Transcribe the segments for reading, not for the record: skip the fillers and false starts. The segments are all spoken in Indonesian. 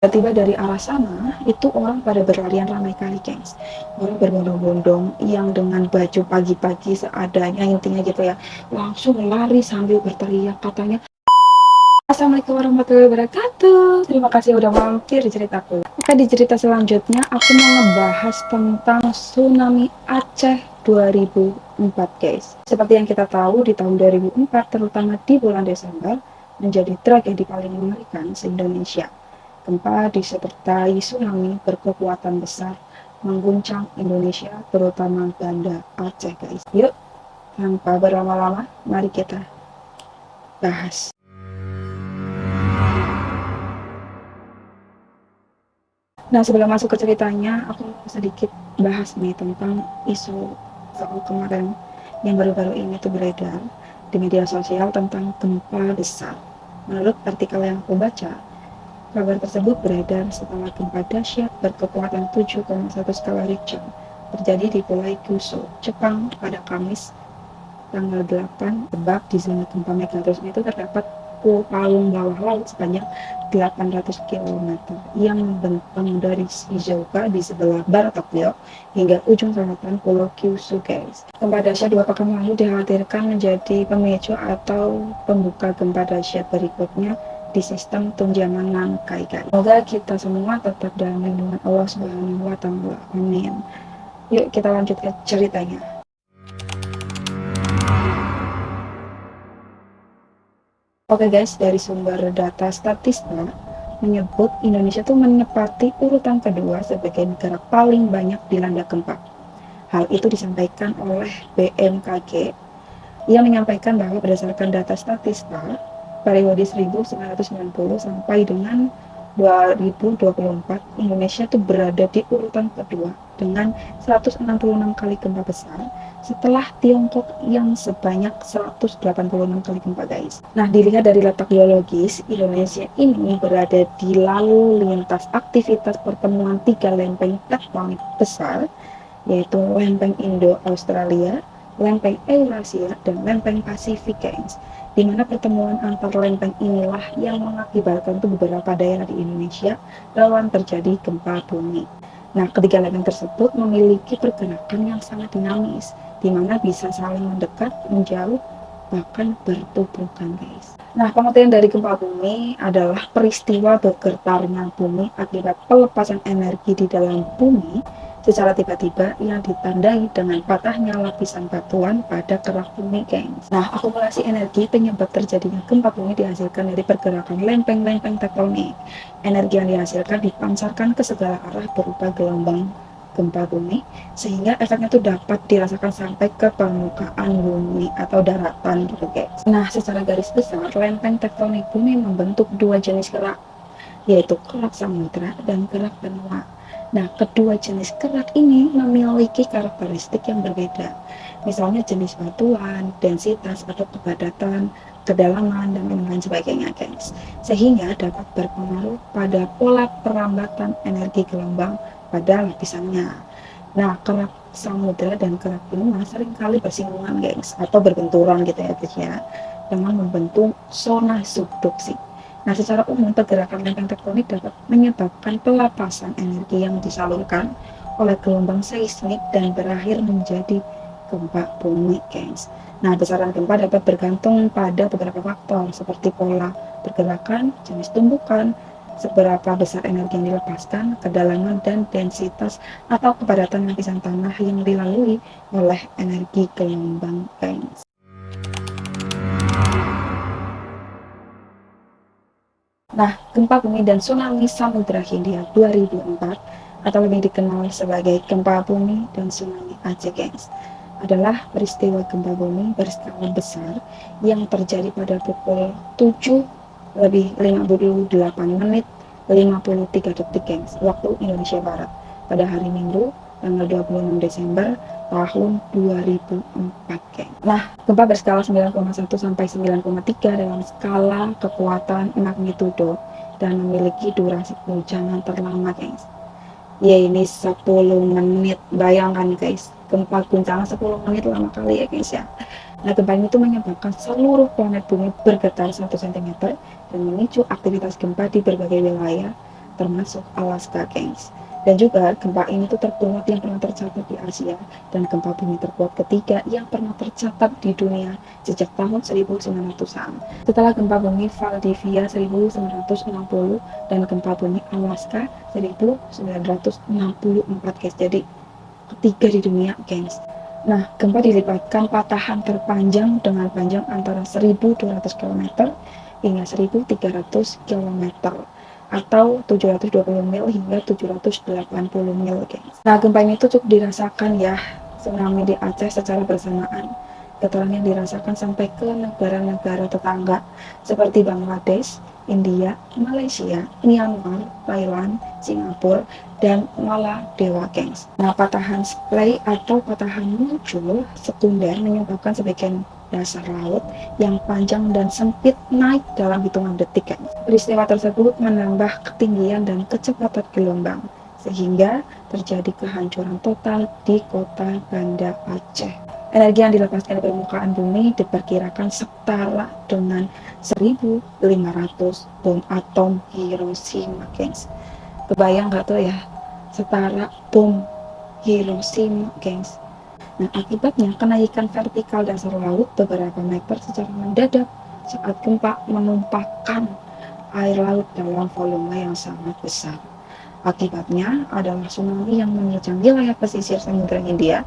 Tiba dari arah sana, itu orang pada berlarian ramai kali, gengs. Orang berbondong-bondong yang dengan baju pagi-pagi seadanya, intinya gitu ya, langsung lari sambil berteriak, katanya, Assalamualaikum warahmatullahi wabarakatuh. Terima kasih udah mampir di ceritaku. Oke, di cerita selanjutnya aku mau ngebahas tentang tsunami Aceh 2004, guys. Seperti yang kita tahu, di tahun 2004, terutama di bulan Desember, menjadi tragedi paling mengerikan se-Indonesia. Gempa disertai tsunami berkekuatan besar mengguncang Indonesia, terutama Banda Aceh, guys. Yuk, tanpa berlama-lama, mari kita bahas. Nah, sebelum masuk ke ceritanya, aku sedikit bahas nih tentang isu soal kemarin yang baru-baru ini tuh beredar di media sosial tentang gempa besar. Menurut artikel yang aku baca, kabar tersebut beredar setelah gempa dahsyat berkekuatan 7,1 skala Richter terjadi di Pulau Kyushu, Jepang pada Kamis tanggal 8. Sebab di zona gempa megatrus itu terdapat palung bawah laut sepanjang 800 km yang membentang dari Shizuoka di sebelah barat Tokyo hingga ujung selatan Pulau Kyushu, guys. Gempa dahsyat 2 pekan lalu dikhawatirkan menjadi pemicu atau pembuka gempa dahsyat berikutnya di sistem tunjangan Nankai, guys. Semoga kita semua tetap dalam lindungan Allah Subhanahu wa Ta'ala. Amin. Yuk kita lanjut ke ceritanya. Oke guys, dari sumber data Statista menyebut Indonesia tuh menempati urutan kedua sebagai negara paling banyak dilanda gempa. Hal itu disampaikan oleh BMKG yang menyampaikan bahwa berdasarkan data Statista periode 1990 sampai dengan 2024, Indonesia tuh berada di urutan kedua dengan 166 kali gempa besar setelah Tiongkok yang sebanyak 186 kali gempa, guys. Nah, dilihat dari letak geologis, Indonesia ini berada di lalu lintas aktivitas pertemuan 3 lempeng tektonik besar, yaitu lempeng Indo-Australia, lempeng Eurasia, dan lempeng Pasifik, guys. Di mana pertemuan antar lempeng inilah yang mengakibatkan beberapa daerah di Indonesia rawan terjadi gempa bumi. Nah, ketiga lempeng tersebut memiliki pergerakan yang sangat dinamis, di mana bisa saling mendekat, menjauh, bahkan bertuburkan, guys. Nah, pengertian dari gempa bumi adalah peristiwa bergetarnya bumi akibat pelepasan energi di dalam bumi secara tiba-tiba yang ditandai dengan patahnya lapisan batuan pada kerak bumi, gengs. Nah, akumulasi energi penyebab terjadinya gempa bumi dihasilkan dari pergerakan lempeng-lempeng tektonik. Energi yang dihasilkan dipancarkan ke segala arah berupa gelombang gempa bumi, sehingga efeknya itu dapat dirasakan sampai ke permukaan bumi atau daratan gitu, guys. Nah, secara garis besar, lempeng tektonik bumi membentuk dua jenis kerak, yaitu kerak samudra dan kerak benua. Nah, kedua jenis kerak ini memiliki karakteristik yang berbeda. Misalnya jenis batuan, densitas atau kepadatan, kedalaman, dan lain sebagainya, guys. Sehingga dapat berpengaruh pada pola perambatan energi gelombang pada lapisannya. Nah, kerak samudra dan kerak benua seringkali bersinggungan, guys, atau berbenturan gitu ya, guys ya, dengan membentuk zona subduksi. Nah, secara umum pergerakan lempeng tektonik dapat menyebabkan pelepasan energi yang disalurkan oleh gelombang seismik dan berakhir menjadi gempa bumi, guys. Nah, besaran gempa dapat bergantung pada beberapa faktor seperti pola pergerakan, jenis tumbukan, seberapa besar energi yang dilepaskan, kedalaman dan densitas atau kepadatan lapisan tanah yang dilalui oleh energi gelombang, guys. Nah, gempa bumi dan tsunami Samudra Hindia 2004 atau lebih dikenal sebagai gempa bumi dan tsunami Aceh, gengs, adalah peristiwa gempa bumi berskala besar yang terjadi pada pukul 7 lebih 58 menit 53 detik, gengs, waktu Indonesia Barat pada hari Minggu tanggal 26 Desember tahun 2004, geng. Nah, gempa berskala 9,1 sampai 9,3 dalam skala kekuatan magnitudo dan memiliki durasi guncangan terlama, gengs. Ya, ini 10 menit. Bayangkan, guys, gempa guncangan 10 menit lama kali ya, guys ya. Nah, gempa ini tuh menyebabkan seluruh planet bumi bergetar 1 cm dan memicu aktivitas gempa di berbagai wilayah termasuk Alaska, gengs. Dan juga gempa ini tuh terkuat yang pernah tercatat di Asia dan gempa bumi terkuat ketiga yang pernah tercatat di dunia sejak tahun 1900-an. Setelah gempa bumi Valdivia 1960 dan gempa bumi Alaska 1964, guys. Jadi ketiga di dunia, gengs. Nah, gempa dilibatkan patahan terpanjang dengan panjang antara 1.200 km hingga 1.300 km atau 720 mil hingga 780 mil, gengs. Nah, gempa ini tuh cukup dirasakan ya, tsunami di Aceh secara bersamaan. Getaran yang dirasakan sampai ke negara-negara tetangga seperti Bangladesh, India, Malaysia, Myanmar, Thailand, Singapura, dan Maladewa, gengs. Nah, patahan splay atau patahan muncul sekunder menyebabkan sebagian dasar laut yang panjang dan sempit naik dalam hitungan detik, gengs. Peristiwa tersebut menambah ketinggian dan kecepatan gelombang sehingga terjadi kehancuran total di kota Banda Aceh. Energi yang dilepaskan di permukaan bumi diperkirakan setara dengan 1.500 bom atom Hiroshima, gengs. Kebayang nggak tuh ya, setara bom Hiroshima, gengs. Nah, akibatnya kenaikan vertikal dasar laut beberapa meter secara mendadak saat gempa menumpahkan air laut dalam volume yang sangat besar. Akibatnya adalah tsunami yang menerjang wilayah pesisir Samudra Hindia.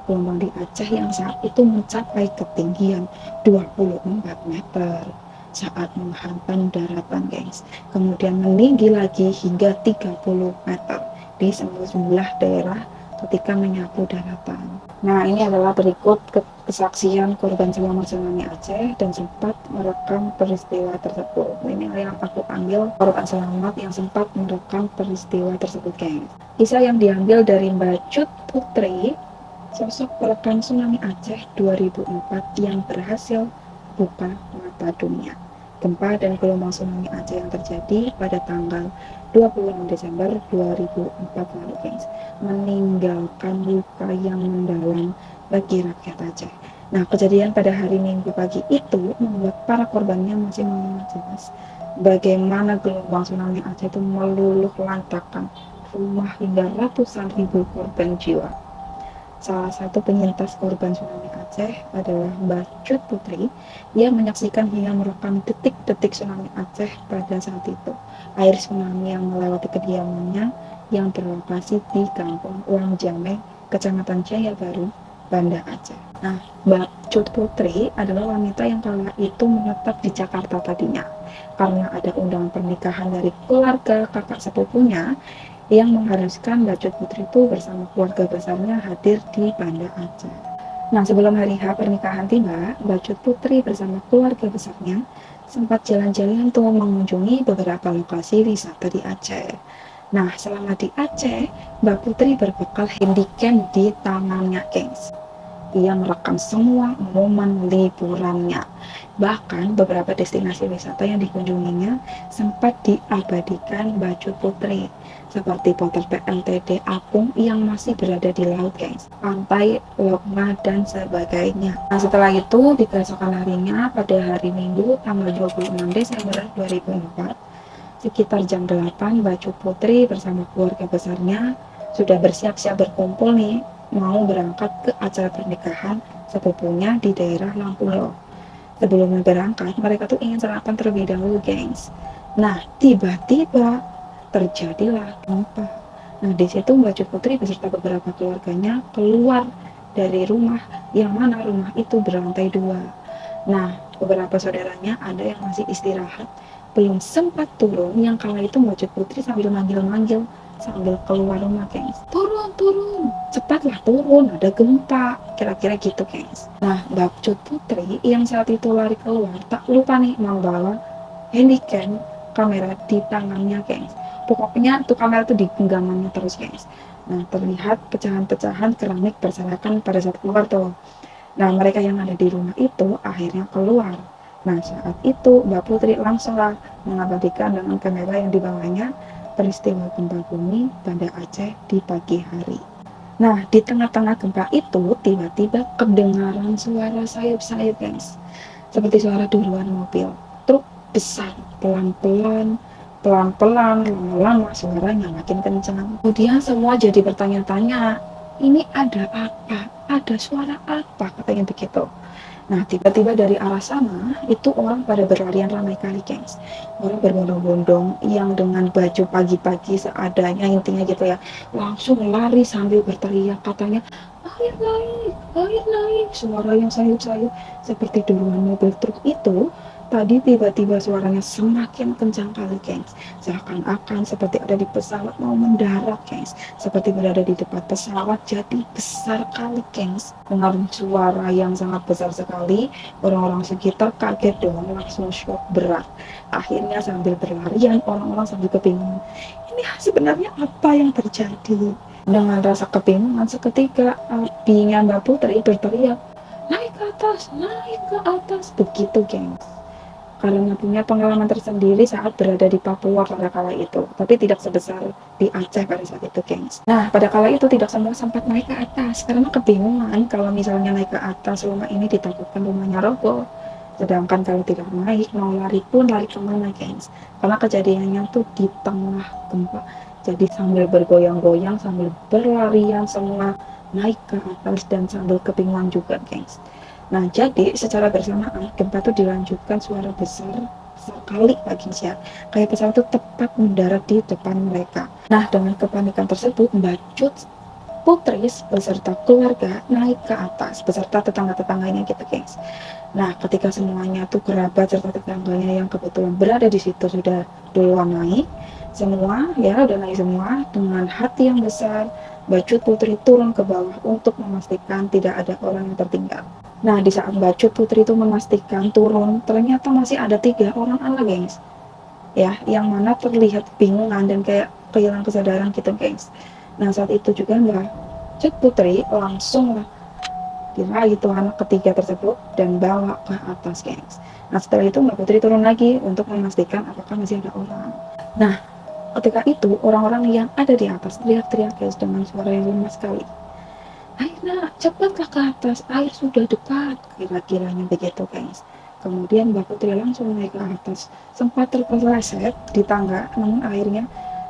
Gelombang di Aceh yang saat itu mencapai ketinggian 24 meter saat menghantam daratan, gengs. Kemudian meninggi lagi hingga 30 meter di sejumlah daerah ketika menyapu daratan. Nah, ini adalah berikut kesaksian korban selamat tsunami Aceh dan sempat merekam peristiwa tersebut. Ini yang aku ambil korban selamat yang sempat merekam peristiwa tersebut, gengs. Kisah yang diambil dari Mbak Cut Putri, sosok perekam tsunami Aceh 2004 yang berhasil buka mata dunia. Gempa dan gelombang tsunami Aceh yang terjadi pada tanggal 26 Desember 2004 lalu, gengs, meninggalkan luka yang mendalam bagi rakyat Aceh. Nah, kejadian pada hari Minggu pagi itu membuat para korbannya masih mengingat jelas bagaimana gelombang tsunami Aceh itu meluluh lantakkan rumah hingga ratusan ribu korban jiwa. Salah satu penyintas korban tsunami Aceh adalah Mbak Cut Putri yang menyaksikan hingga merekam detik-detik tsunami Aceh pada saat itu. Air tsunami yang melewati kediamannya yang berlokasi di Kampung Uang Jameh, Kecamatan Jaya Baru, Banda Aceh. Nah, Mbak Cut Putri adalah wanita yang kala itu menetap di Jakarta tadinya. Karena ada undangan pernikahan dari keluarga kakak sepupunya yang mengharuskan Mbak Cut Putri itu bersama keluarga besarnya hadir di Banda Aceh. Nah, sebelum hari H pernikahan tiba, Mbak Cut Putri bersama keluarga besarnya sempat jalan-jalan tuh mengunjungi beberapa lokasi wisata di Aceh. Nah, selama di Aceh, Mbak Putri berbekal handycam di tangannya, gengs. Ia merekam semua momen liburannya. Bahkan beberapa destinasi wisata yang dikunjunginya sempat diabadikan Mbak Cut Putri, seperti Potel PLTD Apung yang masih berada di laut, gengs, pantai Lokma dan sebagainya. Nah, setelah itu di keesokan harinya pada hari Minggu tanggal 26 Desember 2004 sekitar jam 8, Mbak Cut Putri bersama keluarga besarnya sudah bersiap-siap berkumpul nih mau berangkat ke acara pernikahan sepupunya di daerah Lampulo. Sebelum berangkat, mereka tuh ingin sarapan terlebih dahulu, gengs. Nah, tiba-tiba terjadilah gempa. Nah, di situ Mbak Cut Putri beserta beberapa keluarganya keluar dari rumah yang mana rumah itu berlantai 2. Nah, beberapa saudaranya ada yang masih istirahat, belum sempat turun, yang kala itu Mbak Cut Putri sambil manggil-manggil sambil keluar rumah, gengs. Turun, cepatlah turun, ada gempa, kira-kira gitu, gengs. Nah, Mbak Cut Putri yang saat itu lari keluar tak lupa nih membawa handycam kamera di tangannya, gengs. Pokoknya tuh kamera tuh di genggamannya terus, gengs. Nah, terlihat pecahan-pecahan keramik berserakan pada saat keluar tuh. Nah, mereka yang ada di rumah itu akhirnya keluar. Nah, saat itu Mbak Putri langsunglah mengabadikan dengan kamera yang dibawanya peristiwa gempa bumi Banda Aceh di pagi hari. Nah, di tengah-tengah gempa itu tiba-tiba kedengaran suara sayup-sayup, gengs. Seperti suara duluan mobil. Truk besar pelan-pelan pelan-pelan, lama-lama suaranya makin kencang. Kemudian semua jadi bertanya-tanya, ini ada apa? Ada suara apa? Katanya begitu. Nah, tiba-tiba dari arah sana, itu orang pada berlarian ramai kali, gengs. Orang berbondong-bondong yang dengan baju pagi-pagi seadanya, intinya gitu ya. Langsung lari sambil berteriak, katanya, air naik, air naik. Suara yang sayup-sayup seperti deruan mobil truk itu, tadi tiba-tiba suaranya semakin kencang kali, gengs. Seakan-akan seperti ada di pesawat mau mendarat, gengs. Seperti berada di depan pesawat, jadi besar kali, gengs. Dengan suara yang sangat besar sekali, orang-orang sekitar kaget dong, langsung shock berat. Akhirnya sambil berlarian, orang-orang sambil kebingungan. Ini sebenarnya apa yang terjadi? Dengan rasa kebingungan, seketika abinya Mbak Putri berteriak, naik ke atas, naik ke atas. Begitu, gengs. Karena punya pengalaman tersendiri saat berada di Papua pada kala itu, tapi tidak sebesar di Aceh pada saat itu, gengs. Nah, pada kala itu tidak semua sempat naik ke atas, karena kebingungan kalau misalnya naik ke atas rumah ini ditakutkan rumahnya roboh. Sedangkan kalau tidak naik, mau lari pun lari kemana, gengs? Karena kejadiannya tuh di tengah gempa. Jadi sambil bergoyang-goyang, sambil berlarian semua naik ke atas dan sambil kebingungan juga, gengs. Nah, jadi secara bersamaan gempa itu dilanjutkan suara besar sekali lagi ya. Kayak pesawat itu tepat mendarat di depan mereka. Nah, dengan kepanikan tersebut, Mbak Cut Putri beserta keluarga naik ke atas beserta tetangga-tetangganya gitu, gengs. Nah, ketika semuanya tuh kerabat serta tetangganya yang kebetulan berada di situ sudah duluan naik, semua ya udah naik semua dengan hati yang besar, Mbak Cut Putri turun ke bawah untuk memastikan tidak ada orang yang tertinggal. Nah, di saat Mbak Cut Putri itu memastikan turun, ternyata masih ada 3 orang anak, gengs. Ya, yang mana terlihat bingungan dan kayak kehilangan kesadaran gitu, gengs. Nah, saat itu juga Mbak Cut Putri langsung diraih itu anak ketiga tersebut dan bawa ke atas, gengs. Nah, setelah itu Mbak Putri turun lagi untuk memastikan apakah masih ada orang. Nah, ketika itu orang-orang yang ada di atas teriak-teriak, guys, dengan suara yang lemah sekali. Akhirnya cepatlah ke atas, air sudah dekat, kira-kiranya begitu, guys. Kemudian Mbak Putri langsung naik ke atas, sempat terpeleset di tangga, namun akhirnya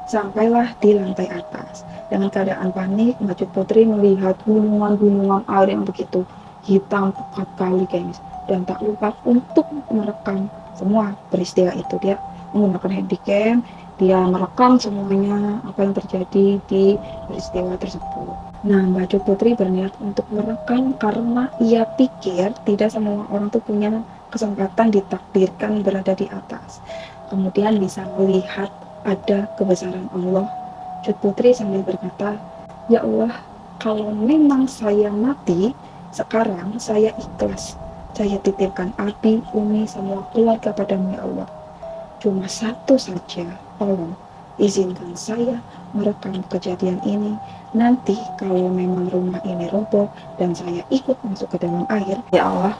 sampailah di lantai atas. Dengan keadaan panik, Mbak Cut Putri melihat gunungan-gunungan air yang begitu hitam pekat kali, guys. Dan tak lupa untuk merekam semua peristiwa itu. Dia menggunakan handycam, dia merekam semuanya apa yang terjadi di peristiwa tersebut. Nah, Mbak Cut Putri berniat untuk merekam karena ia pikir tidak semua orang tuh punya kesempatan ditakdirkan berada di atas. Kemudian bisa melihat ada kebesaran Allah. Cut Putri sambil berkata, ya Allah, kalau memang saya mati, sekarang saya ikhlas. Saya titipkan Abi, Umi, semua keluarga padamu, ya Allah. Cuma satu saja, tolong izinkan saya merekam kejadian ini. Nanti kalau memang rumah ini roboh dan saya ikut masuk ke dalam air, ya Allah,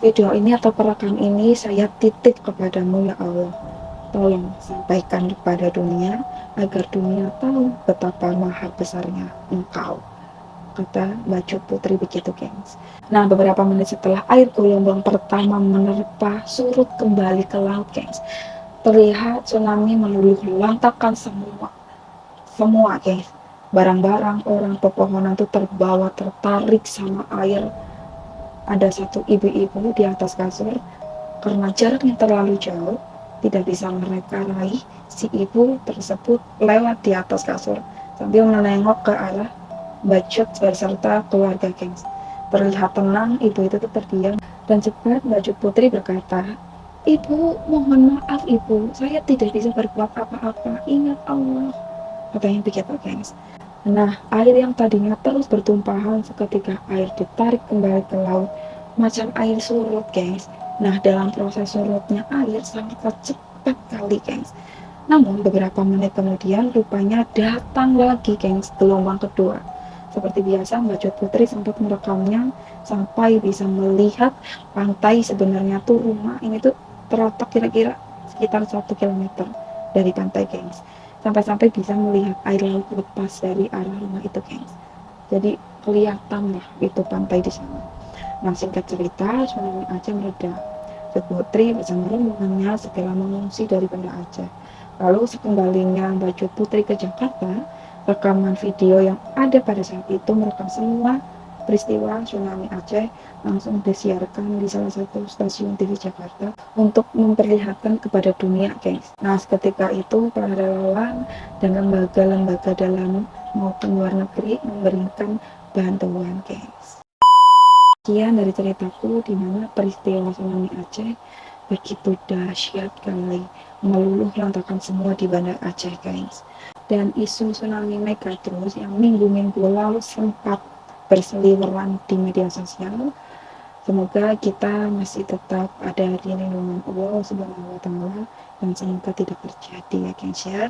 video ini atau perekam ini saya titip kepadamu, ya Allah. Tolong sampaikan kepada dunia agar dunia tahu betapa maha besarnya Engkau, kata Mbak Cut Putri begitu, gengs. Nah, beberapa menit setelah air gelombang pertama menerpa surut kembali ke laut, gengs, terlihat tsunami meluluh lantakan semua, gengs. Barang-barang, orang, pepohonan tuh terbawa, tertarik sama air. Ada satu ibu-ibu di atas kasur, karena jaraknya terlalu jauh, tidak bisa mereka raih. Si ibu tersebut lewat di atas kasur sambil menengok ke arah Mbak Cut beserta keluarga, gengs. Terlihat tenang, ibu itu terdiam dan cepat Mbak Cut Putri berkata, Ibu, mohon maaf Ibu, saya tidak bisa berbuat apa-apa, ingat Allah, katanya begitu, gengs. Nah, air yang tadinya terus bertumpahan seketika air ditarik kembali ke laut, macam air surut, gengs. Nah, dalam proses surutnya air sangat cepat kali, gengs. Namun, beberapa menit kemudian rupanya datang lagi, gengs, gelombang kedua. Seperti biasa, Mbak Cut Putri sempat merekamnya sampai bisa melihat pantai. Sebenarnya tuh rumah ini tuh terletak kira-kira sekitar 1 kilometer dari pantai, gengs. Sampai-sampai bisa melihat air laut lepas dari arah rumah itu, gengs. Jadi kelihatan lah itu pantai di sana. Nah, singkat cerita, tsunami Aceh mereda. Cut Putri bersama rombongannya segera mengungsi dari Banda Aceh. Lalu sekembalinya Mbak Jo Putri ke Jakarta, rekaman video yang ada pada saat itu merekam semua peristiwa tsunami Aceh langsung disiarkan di salah satu stasiun TV Jakarta untuk memperlihatkan kepada dunia, guys. Nah, ketika itu para relawan dan lembaga-lembaga dalam maupun luar negeri memberikan bantuan, guys. Sekian dari ceritaku di mana peristiwa tsunami Aceh begitu dahsyat kali meluluh lantakan semua di Banda Aceh, guys. Dan isu tsunami Megatrus yang minggu-minggu lalu sempat berseliweran di media sosial, semoga kita masih tetap ada di lindungan Allah Subhanahu wa Ta'ala dan semoga tidak terjadi, ya guys ya.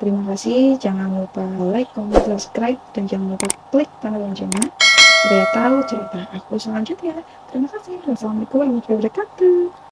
Terima kasih, jangan lupa like, comment, subscribe, dan jangan lupa klik tanda loncengnya supaya tahu cerita aku selanjutnya. Terima kasih. Wassalamualaikum warahmatullahi wabarakatuh.